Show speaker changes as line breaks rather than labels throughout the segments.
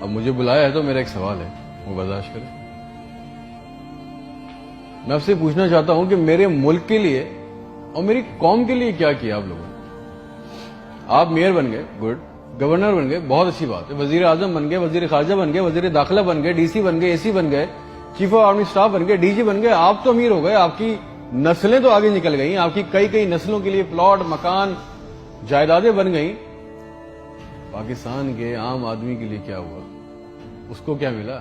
اب مجھے بلایا ہے تو میرا ایک سوال ہے، وہ برداشت کریں۔ میں آپ سے پوچھنا چاہتا ہوں کہ میرے ملک کے لیے اور میری قوم کے لیے کیا کیا آپ لوگوں نے؟ آپ میئر بن گئے، گڈ، گورنر بن گئے، بہت اچھی بات ہے، وزیر اعظم بن گئے، وزیر خارجہ بن گئے، وزیر داخلہ بن گئے، ڈی سی بن گئے، اے سی بن گئے، چیف آف آرمی اسٹاف بن گئے، ڈی جی بن گئے، آپ تو امیر ہو گئے، آپ کی نسلیں تو آگے نکل گئی، آپ کی کئی نسلوں کے لیے پلاٹ، مکان، جائیدادیں بن گئیں۔ پاکستان کے عام آدمی کے لیے کیا ہوا؟ اس کو کیا ملا؟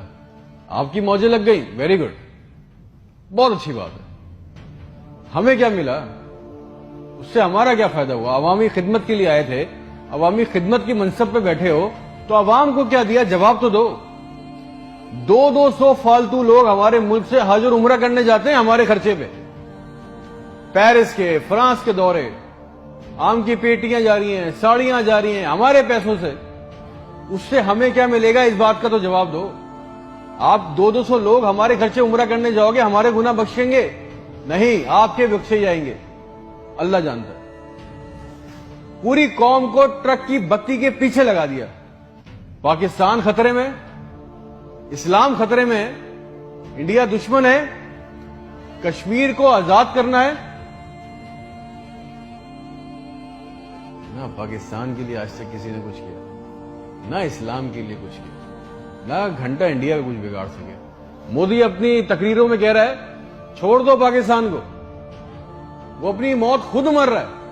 آپ کی موجیں لگ گئی، ویری گڈ، بہت اچھی بات ہے۔ ہمیں کیا ملا؟ اس سے ہمارا کیا فائدہ ہوا؟ عوامی خدمت کے لیے آئے تھے، عوامی خدمت کی منصب پہ بیٹھے ہو تو عوام کو کیا دیا؟ جواب تو دو۔ 200 فالتو لوگ ہمارے ملک سے حج اور عمرہ کرنے جاتے ہیں ہمارے خرچے پہ، پیرس کے، فرانس کے دورے، آم کی پیٹیاں جا رہی ہیں، ساڑیاں جا رہی ہیں ہمارے پیسوں سے۔ اس سے ہمیں کیا ملے گا؟ اس بات کا تو جواب دو۔ آپ 200 لوگ ہمارے خرچے عمرہ کرنے جاؤ گے، ہمارے گناہ بخشیں گے؟ نہیں، آپ کے بخشے جائیں گے، اللہ جانتا ہے۔ پوری قوم کو ٹرک کی بتی کے پیچھے لگا دیا۔ پاکستان خطرے میں، اسلام خطرے میں ہے، انڈیا دشمن ہے، کشمیر کو آزاد کرنا ہے۔ نہ پاکستان کے لیے آج تک کسی نے کچھ کیا، نہ اسلام کے لیے کچھ کیا، نہ گھنٹہ انڈیا کا کچھ بگاڑ سکے۔ مودی اپنی تقریروں میں کہہ رہا ہے چھوڑ دو پاکستان کو، وہ اپنی موت خود مر رہا ہے۔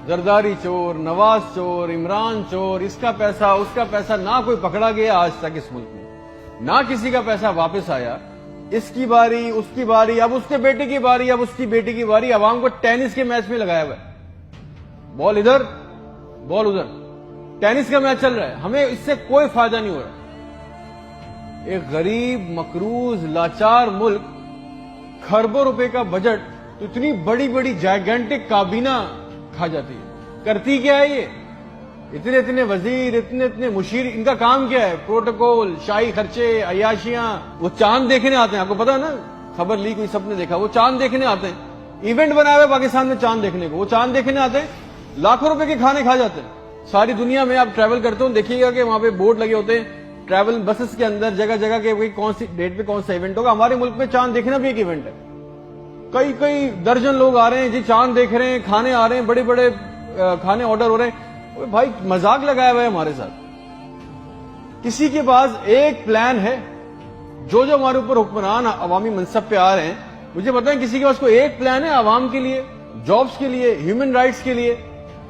زرداری چور، نواز چور، عمران چور، اس کا پیسہ نہ کوئی پکڑا گیا آج تک اس ملک میں، نہ کسی کا پیسہ واپس آیا۔ اس کی باری، اس کی باری، اب اس کے بیٹے کی باری، اب اس کی بیٹی کی باری۔ عوام کو ٹینس کے میچ میں لگایا ہوا ہے، بال ادھر بال ادھر، ٹینس کا میچ چل رہا ہے، ہمیں اس سے کوئی فائدہ نہیں ہو رہا۔ ایک غریب، مقروض، لاچار ملک، کھربوں روپے کا بجٹ تو اتنی بڑی بڑی جائگنٹک کابینہ کھا جاتی ہے۔ کرتی کیا ہے یہ؟ اتنے وزیر، اتنے مشیر، ان کا کام کیا ہے؟ پروٹوکول، شاہی خرچے، عیاشیاں۔ وہ چاند دیکھنے آتے ہیں، آپ کو پتا ہے نا، خبر لیک ہوئی، سب نے دیکھا، وہ چاند دیکھنے آتے ہیں، ایونٹ بنا ہوا ہے پاکستان میں چاند دیکھنے کو، وہ چاند دیکھنے آتے ہیں، لاکھوں روپے کے کھانے کھا جاتے ہیں۔ ساری دنیا میں آپ ٹریول کرتے ہو، دیکھیے گا کہ وہاں پہ بورڈ لگے ہوتے ہیں ٹریول بسز کے اندر، جگہ جگہ کے کون سی ڈیٹ پہ کون سا ایونٹ ہوگا۔ ہمارے ملک میں چاند دیکھنا بھی ایک ایونٹ ہے، کئی درجن لوگ آ رہے ہیں جی، چاند دیکھ رہے ہیں، کھانے آ رہے ہیں، بڑے بڑے کھانے آرڈر ہو رہے ہیں۔ بھائی مذاق لگایا ہوا ہے ہمارے ساتھ۔ کسی کے پاس ایک پلان ہے؟ جو ہمارے اوپر حکمران عوامی منصب پہ آ رہے ہیں، مجھے بتائیں کسی کے پاس کوئی ایک پلان ہے عوام کے لیے، جابز کے لیے، ہیومن رائٹس کے لیے؟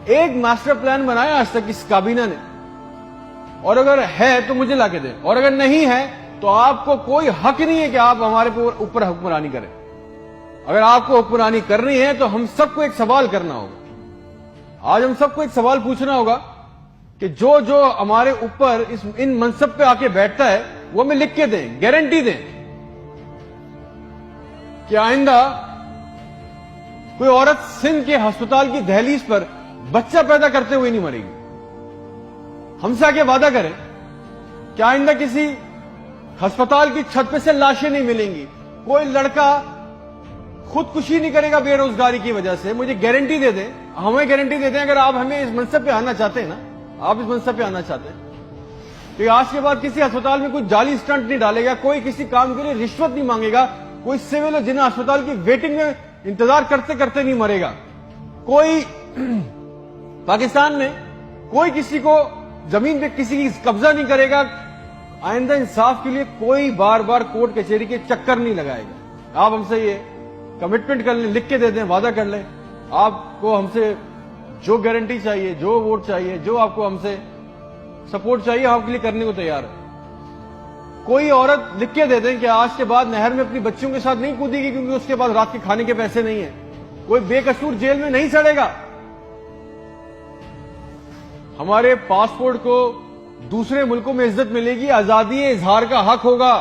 ایک ماسٹر پلان بنایا آج تک اس کابینہ نے؟ اور اگر ہے تو مجھے لا کے دیں، اور اگر نہیں ہے تو آپ کو کوئی حق نہیں ہے کہ آپ ہمارے اوپر حکمرانی کریں۔ اگر آپ کو حکمرانی کرنی ہے تو ہم سب کو ایک سوال کرنا ہوگا، آج ہم سب کو ایک سوال پوچھنا ہوگا کہ جو ہمارے اوپر ان منصب پہ آ کے بیٹھتا ہے وہ ہمیں لکھ کے دیں، گارنٹی دیں کہ آئندہ کوئی عورت سندھ کے ہسپتال کی دہلیز پر بچہ پیدا کرتے ہوئے نہیں مرے گی۔ ہم سے آگے وعدہ کریں کہ آئندہ کسی ہسپتال کی چھت پہ سے لاشیں نہیں ملیں گی، کوئی لڑکا خودکشی نہیں کرے گا بے روزگاری کی وجہ سے۔ مجھے گارنٹی دے دیں، ہمیں گارنٹی دے دیں، اگر آپ ہمیں اس منصب پہ آنا چاہتے ہیں نا، آپ اس منصب پہ آنا چاہتے ہیں کہ آج کے بعد کسی ہسپتال میں کوئی جعلی سٹنٹ نہیں ڈالے گا، کوئی کسی کام کے لیے رشوت نہیں مانگے گا، کوئی سول جنہ ہسپتال کی ویٹنگ میں انتظار کرتے کرتے نہیں مرے گا، کوئی پاکستان میں کوئی کسی کو زمین پہ کسی کی قبضہ نہیں کرے گا، آئندہ انصاف کے لیے کوئی بار بار کورٹ کچہری کے چکر نہیں لگائے گا۔ آپ ہم سے یہ کمٹمنٹ کر لیں، لکھ کے دے دیں، وعدہ کر لیں، آپ کو ہم سے جو گارنٹی چاہیے، جو ووٹ چاہیے، جو آپ کو ہم سے سپورٹ چاہیے، آپ کے لیے کرنے کو تیار ہے۔ کوئی عورت لکھ کے دے دیں کہ آج کے بعد نہر میں اپنی بچیوں کے ساتھ نہیں کودے گی کیونکہ اس کے پاس رات کے کھانے کے پیسے نہیں ہیں، کوئی بے قصور جیل میں نہیں سڑے گا، ہمارے پاسپورٹ کو دوسرے ملکوں میں عزت ملے گی، آزادی اظہار کا حق ہوگا،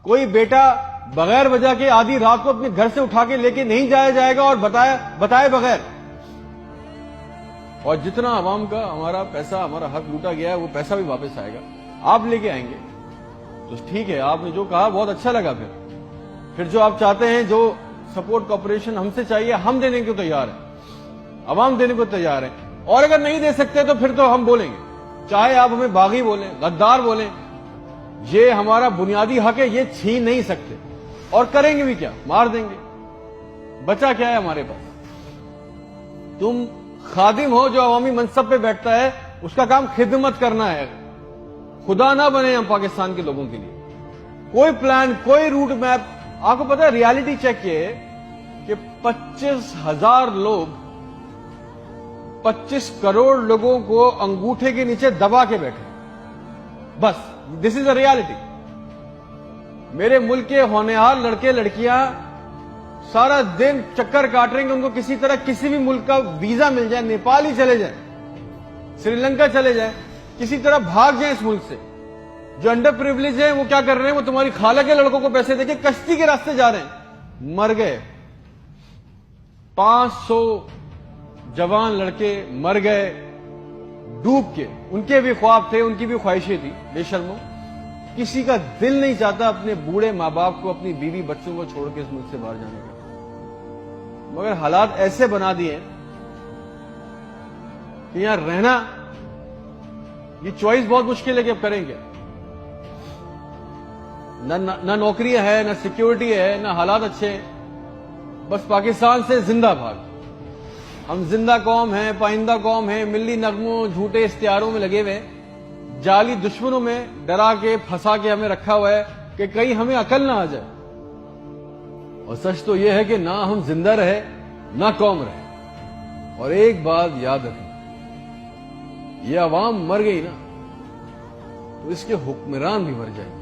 کوئی بیٹا بغیر وجہ کے آدھی رات کو اپنے گھر سے اٹھا کے لے کے نہیں جایا جائے گا اور بتائے بغیر۔ اور جتنا عوام کا ہمارا پیسہ، ہمارا حق لوٹا گیا ہے، وہ پیسہ بھی واپس آئے گا، آپ لے کے آئیں گے تو ٹھیک ہے۔ آپ نے جو کہا بہت اچھا لگا، پھر جو آپ چاہتے ہیں، جو سپورٹ کوآپریشن ہم سے چاہیے، ہم دینے کو تیار ہیں، عوام دینے کو تیار ہے، اور اگر نہیں دے سکتے تو پھر تو ہم بولیں گے، چاہے آپ ہمیں باغی بولیں، غدار بولیں، یہ ہمارا بنیادی حق ہے، یہ چھین نہیں سکتے، اور کریں گے بھی کیا؟ مار دیں گے۔ بچا کیا ہے ہمارے پاس؟ تم خادم ہو جو عوامی منصب پہ بیٹھتا ہے، اس کا کام خدمت کرنا ہے، خدا نہ بنے ہم پاکستان کے لوگوں کے لیے۔ کوئی پلان، کوئی روٹ میپ، آپ کو پتا ہے ریالٹی چیک یہ ہے کہ 25,000 لوگ 25 کروڑ لوگوں کو انگوٹھے کے نیچے دبا کے بیٹھے، بس دس از اے ریالٹی۔ میرے ملک کے ہونہار لڑکے لڑکیاں سارا دن چکر کاٹ رہے ہیں کہ ان کو کسی طرح کسی بھی ملک کا ویزا مل جائے، نیپال ہی چلے جائیں، سری لنکا چلے جائیں، کسی طرح بھاگ جائیں اس ملک سے۔ جو انڈر پریویلیج ہیں وہ کیا کر رہے ہیں؟ وہ تمہاری خالہ کے لڑکوں کو پیسے دے کے کشتی کے راستے جا رہے ہیں، مر گئے۔ 500 جوان لڑکے مر گئے ڈوب کے، ان کے بھی خواب تھے، ان کی بھی خواہشیں تھی، بے شرمو۔ کسی کا دل نہیں چاہتا اپنے بوڑھے ماں باپ کو، اپنی بیوی بچوں کو چھوڑ کے اس ملک سے باہر جانے کا، مگر حالات ایسے بنا دیے کہ یہاں رہنا، یہ چوائس بہت مشکل ہے کہ اب کریں گے۔ نہ نوکریاں ہے، نہ سیکیورٹی ہے، نہ حالات اچھے ہیں، بس پاکستان سے زندہ بھاگ۔ ہم زندہ قوم ہیں، پائندہ قوم ہیں، ملی نغموں، جھوٹے اشتہاروں میں لگے ہوئے، جعلی دشمنوں میں ڈرا کے پھنسا کے ہمیں رکھا ہوا ہے کہ کہیں ہمیں عقل نہ آ جائے۔ اور سچ تو یہ ہے کہ نہ ہم زندہ رہے نہ قوم رہے۔ اور ایک بات یاد رکھیں، یہ عوام مر گئی نا تو اس کے حکمران بھی مر جائیں گے۔